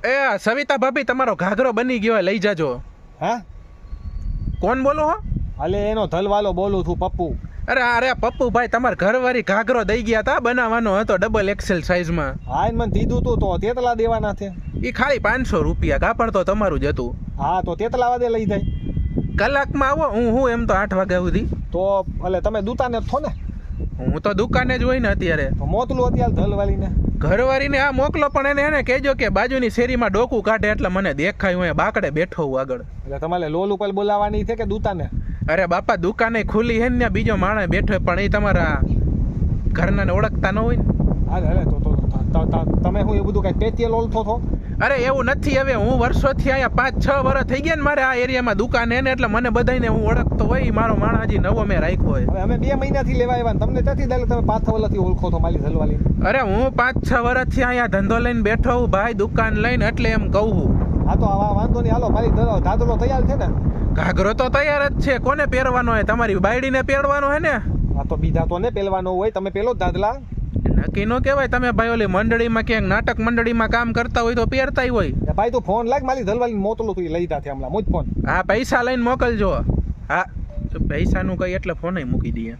એ સવિતા ભાભી તમારો ઘાઘરો બની ગયો લઈ જાજો. હા કોણ બોલો હો? અલે એનો ધલવાલો બોલું છું પપ્પુ. અરે પપ્પુ ભાઈ તમારા ઘરવાળી ઘાઘરો દઈ ગયા હતા, બનાવવાનો હતો ડબલ એક્સેલ સાઈઝમાં. હા એને મને કીધું તું તો તેતલા દેવાના છે. એ ખાલી 500 રૂપિયા, કાપડ તો તમારું જ હતું. હા તો તેતલા વાદે લઈ જાય. કલાકમાં આવો. હું એમ તો 8 વાગ્યા સુધી. તો એટલે તમે દુકાને જ છો ને? હું તો દુકાને જ હોય ને અત્યારે. તો મોકલું અત્યારે ધલવાલીને. ઘરવાળીને આ મોકલો, પણ એને કહેજો કે બાજુની શેરીમાં ડોકું કાઢે એટલે મને દેખાય, હું બાકડે બેઠો હું આગળ. એટલે તમારે લોલ ઉપર બોલાવવાની છે કે દુકાને? અરે બાપા દુકાને ખુલ્લી હે ને, બીજો માણસ બેઠો પણ એ તમારા ઘરના ને ઓળખતા ન હોય ને. અરે તો તમે હું એ બધું કઈ પેટીએ લોલતો છો? અરે એવું નથી. હવે હું વર્ષોથી અહીંયા 5-6 વર્ષ થઈ ગયા ને મારે આ એરિયામાં દુકાન હે ને, એટલે મને બધાને હું ઓળખતો હોય. મારો માણસ હજી નવો મેં રાખ્યો હોય. હવે અમે 2 મહિનાથી લેવા આવ્યા, તમને ત્યાંથી દાલે તમે 5 વર્ષથી ઓળખો છો માલી ધલવાલી? અરે હું 5-6 વર્ષથી અહીંયા ધંધો લઈને બેઠો હું ભાઈ, દુકાન લઈને, એટલે એમ કહું છું. હા તો આવા વાંધો નહીં, હાલો મારી ધાધલો તૈયાર છે ને? ઘાઘરો તો તૈયાર જ છે. કોને પહેરવાનો હે? તમારી બાયડીને પહેરવાનો હે ને? હા તો બીજા તો ને પહેરવાનો હોય, તમે પેલો જ ધાધલા. નક્કી નો કહેવાય. તમે ભાઈ ઓલી મંડળીમાં ક્યાંક નાટક મંડળીમાં કામ કરતા હોય તો પહેરતા હોય. ભાઈ તું ફોન લાગ, મારી ધલવાલી મોકલું તું લઈ જાતે હમણાં મુજ ફોન. હા પૈસા લઈને મોકલજો. હા પૈસાનું કઈ એટલે ફોન મૂકી દઈએ.